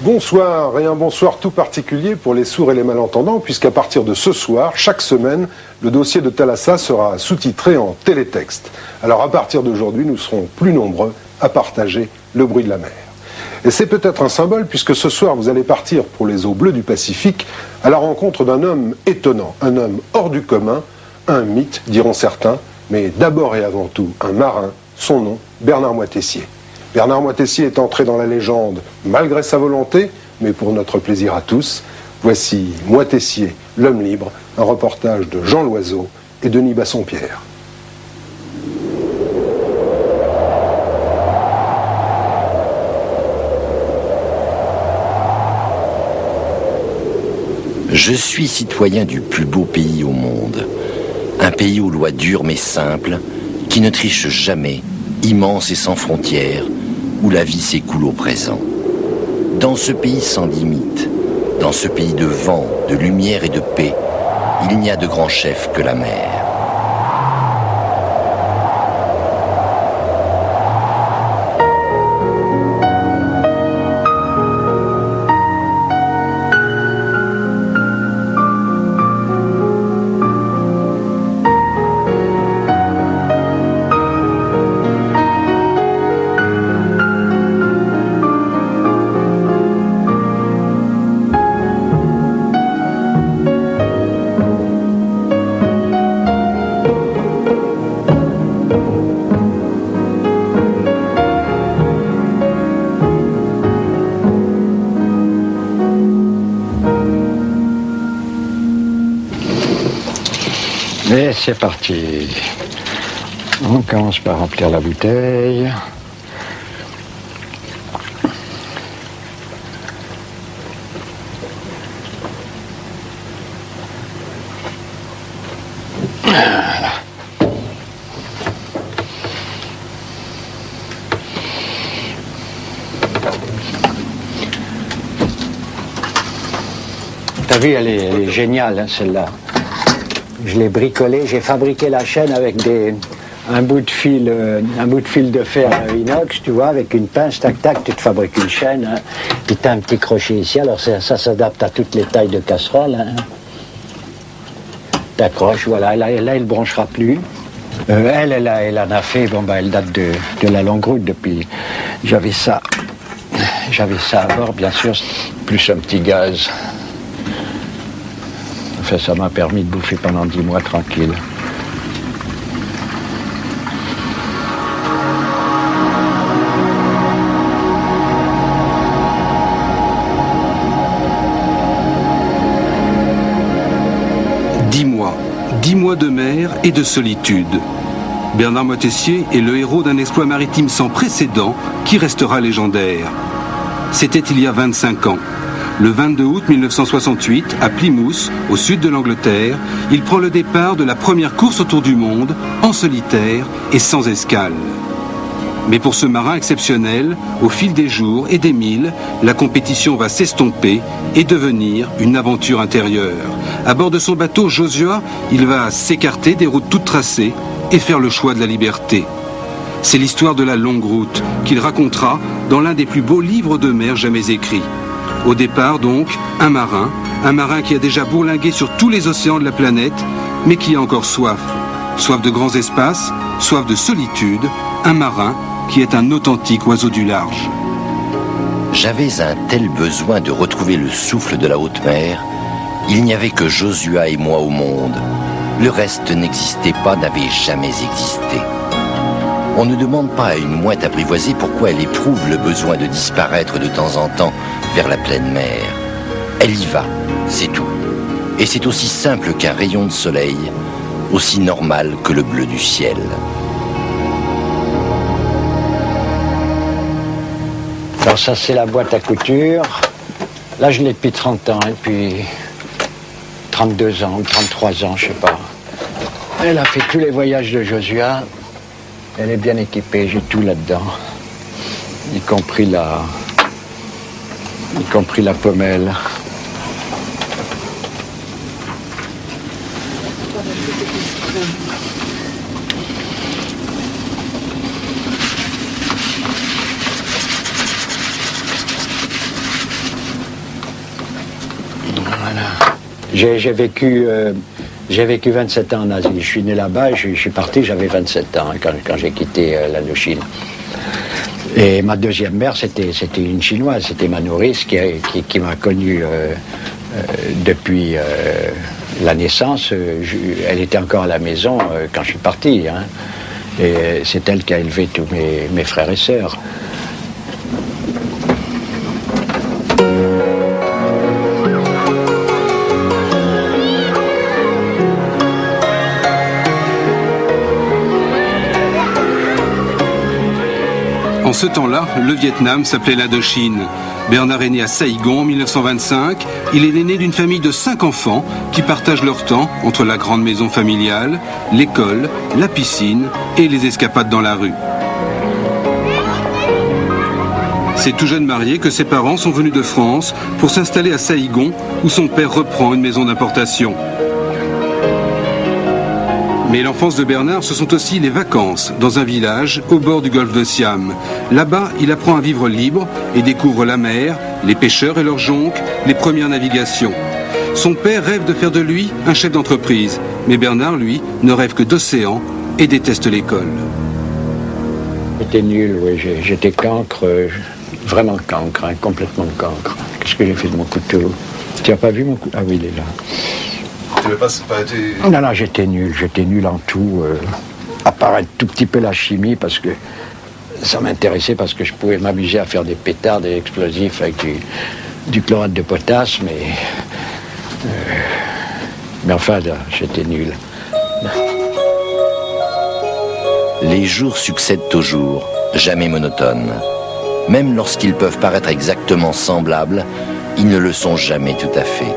Bonsoir et un bonsoir tout particulier pour les sourds et les malentendants, puisqu'à partir de ce soir, chaque semaine, le dossier de Thalassa sera sous-titré en télétexte. Alors à partir d'aujourd'hui, nous serons plus nombreux à partager le bruit de la mer. Et c'est peut-être un symbole, puisque ce soir, vous allez partir pour les eaux bleues du Pacifique à la rencontre d'un homme étonnant, un homme hors du commun, un mythe, diront certains, mais d'abord et avant tout un marin, son nom, Bernard Moitessier. Bernard Moitessier est entré dans la légende malgré sa volonté, mais pour notre plaisir à tous. Voici Moitessier, l'homme libre, un reportage de Jean Loiseau et Denis Bassompierre. Je suis citoyen du plus beau pays au monde. Un pays aux lois dures mais simples, qui ne triche jamais, immense et sans frontières, où la vie s'écoule au présent. Dans ce pays sans limite, dans ce pays de vent, de lumière et de paix, il n'y a de grand chef que la mer. Et c'est parti. On commence par remplir la bouteille. Voilà. T'as vu, elle est géniale, hein, celle-là. Je l'ai bricolé, j'ai fabriqué la chaîne avec un bout de fil de fer inox, tu vois, avec une pince, tac tac, tu te fabriques une chaîne, hein. Puis tu as un petit crochet ici, alors ça s'adapte à toutes les tailles de casserole. Hein. T'accroches, voilà, là il ne branchera plus. Elle en a fait, bon bah elle date de la longue route depuis. J'avais ça à bord, bien sûr, plus un petit gaz. Enfin, ça m'a permis de bouffer pendant 10 mois tranquille. Dix mois de mer et de solitude. Bernard Moitessier est le héros d'un exploit maritime sans précédent qui restera légendaire. C'était il y a 25 ans. Le 22 août 1968, à Plymouth, au sud de l'Angleterre, il prend le départ de la première course autour du monde, en solitaire et sans escale. Mais pour ce marin exceptionnel, au fil des jours et des milles, la compétition va s'estomper et devenir une aventure intérieure. À bord de son bateau Josua, il va s'écarter des routes toutes tracées et faire le choix de la liberté. C'est l'histoire de la longue route qu'il racontera dans l'un des plus beaux livres de mer jamais écrits. Au départ, donc, un marin qui a déjà bourlingué sur tous les océans de la planète, mais qui a encore soif. Soif de grands espaces, soif de solitude, un marin qui est un authentique oiseau du large. J'avais un tel besoin de retrouver le souffle de la haute mer. Il n'y avait que Josua et moi au monde. Le reste n'existait pas, n'avait jamais existé. On ne demande pas à une mouette apprivoisée pourquoi elle éprouve le besoin de disparaître de temps en temps vers la pleine mer. Elle y va, c'est tout. Et c'est aussi simple qu'un rayon de soleil, aussi normal que le bleu du ciel. Alors ça c'est la boîte à couture. Là je l'ai depuis 30 ans, et puis 32 ans ou 33 ans, je sais pas. Elle a fait tous les voyages de Josua. Elle est bien équipée, j'ai tout là-dedans. Y compris la pommelle. J'ai vécu 27 ans en Asie. Je suis né là-bas, je suis parti, j'avais 27 ans quand j'ai quitté l'Indochine. Et ma deuxième mère, c'était une Chinoise, c'était ma nourrice qui m'a connu depuis la naissance. Elle était encore à la maison quand je suis parti. Hein. Et c'est elle qui a élevé tous mes frères et sœurs. En ce temps-là, le Vietnam s'appelait l'Indochine. Bernard est né à Saigon en 1925. Il est l'aîné d'une famille de 5 enfants qui partagent leur temps entre la grande maison familiale, l'école, la piscine et les escapades dans la rue. C'est tout jeune marié que ses parents sont venus de France pour s'installer à Saigon où son père reprend une maison d'importation. Mais l'enfance de Bernard, ce sont aussi les vacances dans un village au bord du golfe de Siam. Là-bas, il apprend à vivre libre et découvre la mer, les pêcheurs et leurs jonques, les premières navigations. Son père rêve de faire de lui un chef d'entreprise, mais Bernard, lui, ne rêve que d'océan et déteste l'école. J'étais nul, oui, j'étais cancre, vraiment cancre, hein, complètement cancre. Qu'est-ce que j'ai fait de mon couteau? Tu n'as pas vu mon couteau? Ah oui, il est là. Non, j'étais nul en tout, à part un tout petit peu la chimie, parce que ça m'intéressait, parce que je pouvais m'amuser à faire des pétards, des explosifs avec du chlorate de potasse, mais enfin, là, j'étais nul. Les jours succèdent aux jours, jamais monotones. Même lorsqu'ils peuvent paraître exactement semblables, ils ne le sont jamais tout à fait.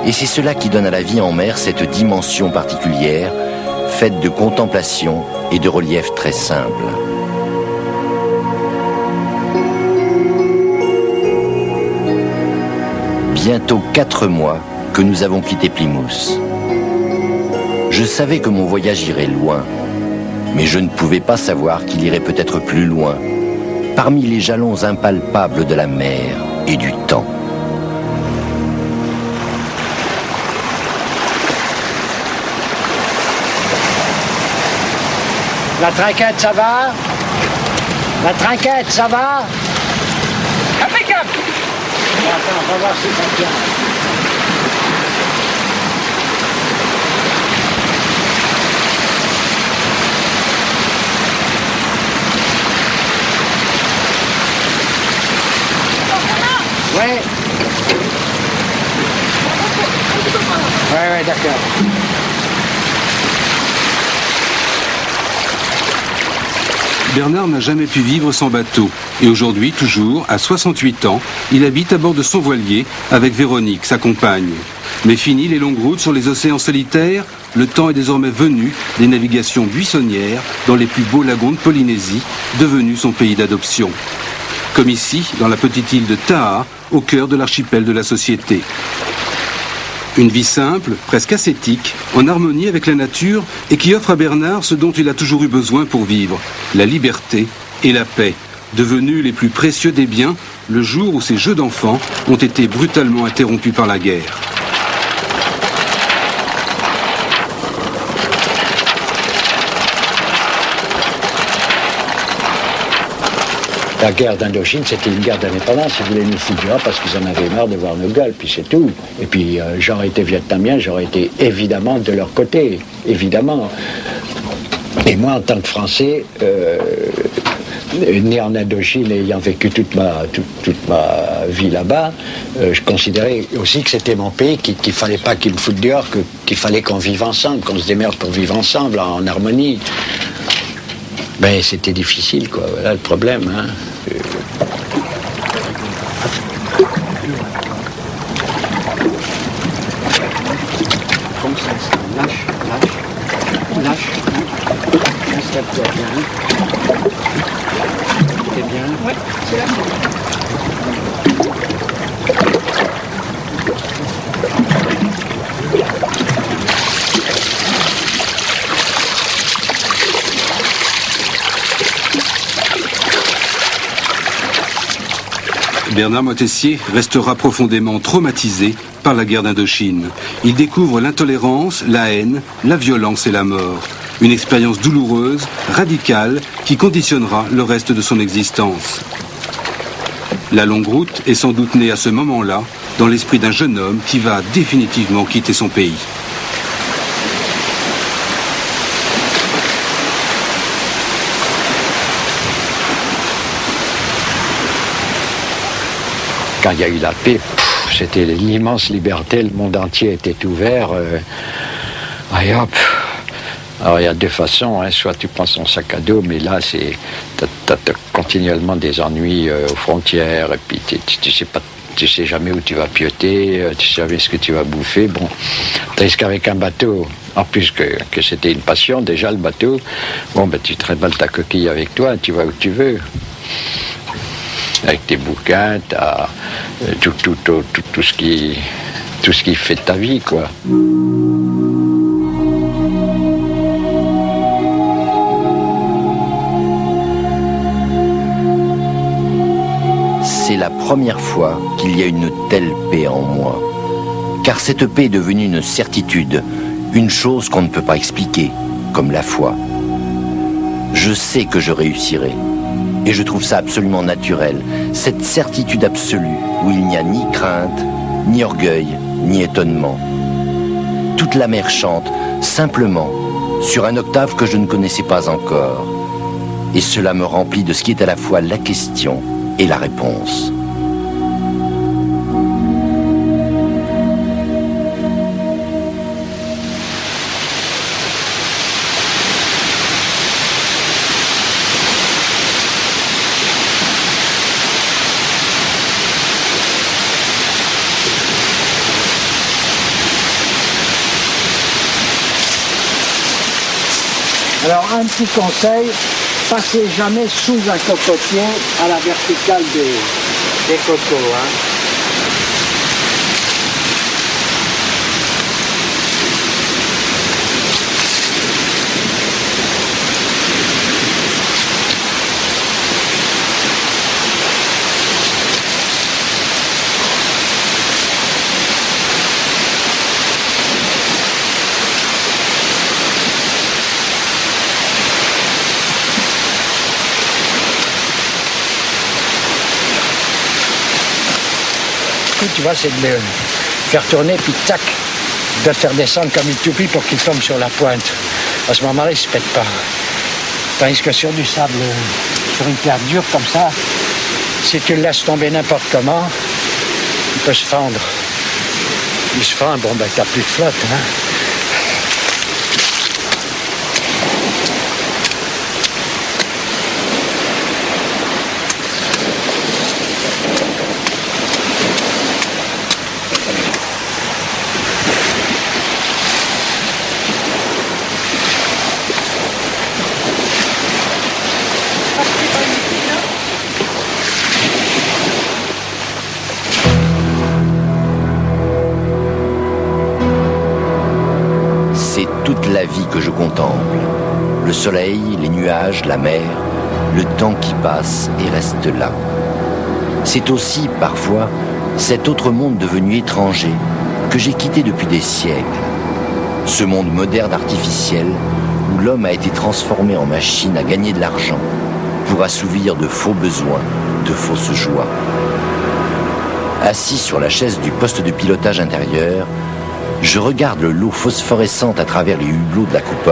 Et c'est cela qui donne à la vie en mer cette dimension particulière, faite de contemplation et de relief très simple. Bientôt 4 mois que nous avons quitté Plymouth. Je savais que mon voyage irait loin, mais je ne pouvais pas savoir qu'il irait peut-être plus loin, parmi les jalons impalpables de la mer et du temps. La trinquette, ça va? La trinquette, ça va? Impeccable! Attends, on va voir si ça tient. Ouais. Ouais, d'accord. Bernard n'a jamais pu vivre sans bateau. Et aujourd'hui, toujours, à 68 ans, il habite à bord de son voilier avec Véronique, sa compagne. Mais fini les longues routes sur les océans solitaires, le temps est désormais venu des navigations buissonnières dans les plus beaux lagons de Polynésie, devenus son pays d'adoption. Comme ici, dans la petite île de Taha, au cœur de l'archipel de la Société. Une vie simple, presque ascétique, en harmonie avec la nature et qui offre à Bernard ce dont il a toujours eu besoin pour vivre, la liberté et la paix, devenus les plus précieux des biens le jour où ces jeux d'enfants ont été brutalement interrompus par la guerre. La guerre d'Indochine, c'était une guerre d'indépendance. Ils voulaient nous foutre dehors parce qu'ils en avaient marre de voir nos gueules, puis c'est tout. Et puis, j'aurais été vietnamien, j'aurais été évidemment de leur côté, évidemment. Et moi, en tant que Français, né en Indochine et ayant vécu toute ma vie là-bas, je considérais aussi que c'était mon pays, qu'il ne fallait pas qu'ils me foutent dehors, qu'il fallait qu'on vive ensemble, qu'on se démerde pour vivre ensemble, en harmonie. Ben, c'était difficile, quoi. Voilà le problème, hein. Lâche. Installe-toi bien. C'est bien? Ouais, c'est là. Bernard Moitessier restera profondément traumatisé par la guerre d'Indochine. Il découvre l'intolérance, la haine, la violence et la mort. Une expérience douloureuse, radicale, qui conditionnera le reste de son existence. La longue route est sans doute née à ce moment-là, dans l'esprit d'un jeune homme qui va définitivement quitter son pays. Quand il y a eu la paix, c'était l'immense liberté, le monde entier était ouvert. Allez hop. Alors il y a deux façons, hein. Soit tu prends son sac à dos, mais là t'as continuellement des ennuis aux frontières, et puis tu sais jamais où tu vas pioter, tu sais jamais ce que tu vas bouffer. Bon, tandis qu'avec un bateau, en plus que c'était une passion déjà le bateau, bon ben tu trimballes ta coquille avec toi, tu vas où tu veux. Avec tes bouquins, t'as tout ce qui fait de ta vie, quoi. C'est la première fois qu'il y a une telle paix en moi. Car cette paix est devenue une certitude, une chose qu'on ne peut pas expliquer, comme la foi. Je sais que je réussirai. Et je trouve ça absolument naturel, cette certitude absolue où il n'y a ni crainte, ni orgueil, ni étonnement. Toute la mer chante, simplement, sur un octave que je ne connaissais pas encore. Et cela me remplit de ce qui est à la fois la question et la réponse. Alors un petit conseil, passez jamais sous un cocotier à la verticale des cocos. Hein. Tu vois, c'est de le faire tourner, puis tac, de le faire descendre comme une toupie pour qu'il tombe sur la pointe. À ce moment-là, il ne se pète pas. Tandis que sur du sable, sur une terre dure comme ça, si tu le laisses tomber n'importe comment, il peut se fendre. Il se fend, bon, ben, t'as plus de flotte, hein. C'est toute la vie que je contemple. Le soleil, les nuages, la mer, le temps qui passe et reste là. C'est aussi, parfois, cet autre monde devenu étranger que j'ai quitté depuis des siècles. Ce monde moderne artificiel où l'homme a été transformé en machine à gagner de l'argent pour assouvir de faux besoins, de fausses joies. Assis sur la chaise du poste de pilotage intérieur, je regarde l'eau phosphorescente à travers les hublots de la coupole